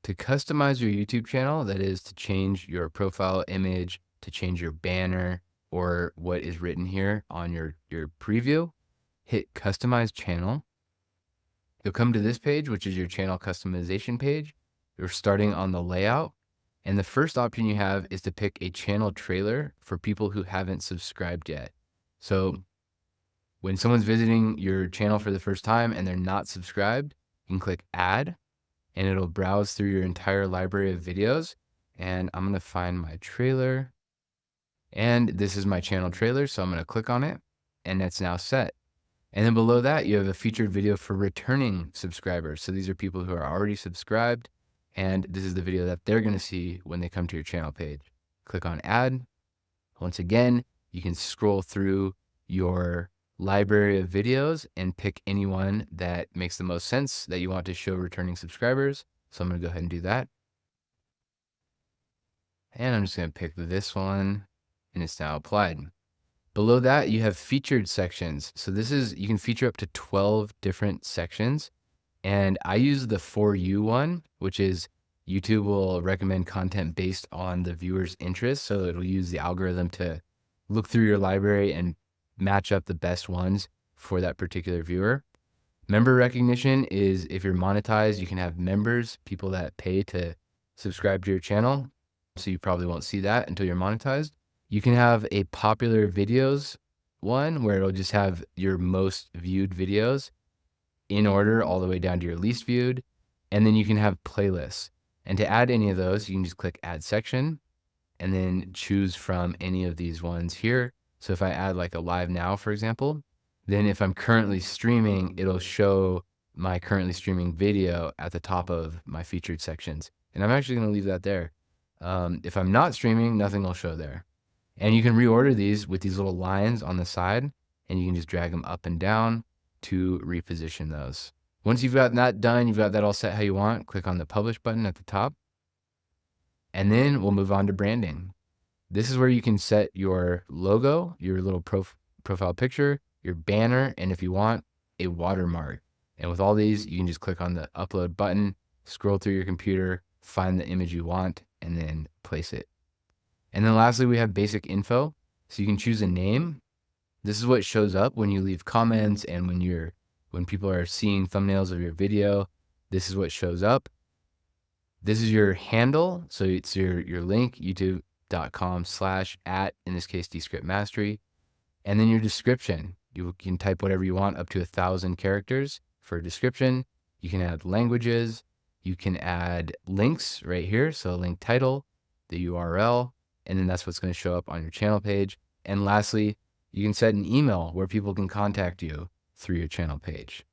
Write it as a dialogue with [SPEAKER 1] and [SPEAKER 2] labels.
[SPEAKER 1] To customize your YouTube channel, that is to change your profile image, to change your banner, or what is written here on your preview, hit Customize Channel. You'll come to this page, which is your channel customization page. You're starting on the layout. And the first option you have is to pick a channel trailer for people who haven't subscribed yet. So when someone's visiting your channel for the first time and they're not subscribed, you can click Add, and it'll browse through your entire library of videos. And I'm going to find my trailer. And this is my channel trailer, so I'm going to click on it, and it's now set. And then below that, you have a featured video for returning subscribers. So these are people who are already subscribed, and this is the video that they're going to see when they come to your channel page. Click on Add. Once again, you can scroll through your library of videos and pick any one that makes the most sense that you want to show returning subscribers. So I'm going to go ahead and do that. And I'm just going to pick this one, and it's now applied. Below that, you have featured sections. So this is, you can feature up to 12 different sections. And I use the For You one, which is YouTube will recommend content based on the viewer's interests. So it'll use the algorithm to look through your library and match up the best ones for that particular viewer. Member recognition is if you're monetized, you can have members, people that pay to subscribe to your channel. So you probably won't see that until you're monetized. You can have a popular videos one where it'll just have your most viewed videos in order all the way down to your least viewed. And then you can have playlists. And to add any of those, you can just click Add Section and then choose from any of these ones here. So if I add like a live now, for example, then if I'm currently streaming, it'll show my currently streaming video at the top of my featured sections. And I'm actually going to leave that there. If I'm not streaming, nothing will show there. And you can reorder these with these little lines on the side, and you can just drag them up and down to reposition those. Once you've got that done, you've got that all set how you want, click on the Publish button at the top. And then we'll move on to branding. This is where you can set your logo, your little profile picture, your banner, and if you want, a watermark. And with all these, you can just click on the Upload button, scroll through your computer, find the image you want, and then place it. And then lastly, we have basic info. So you can choose a name. This is what shows up when you leave comments and when people are seeing thumbnails of your video. This is what shows up. This is your handle. So it's your link, youtube.com/@ in this case, Descript Mastery. And then your description. You can type whatever you want up to 1,000 characters for a description. You can add languages. You can add links right here. So link title, the URL, and then that's what's going to show up on your channel page. And lastly, you can set an email where people can contact you through your channel page.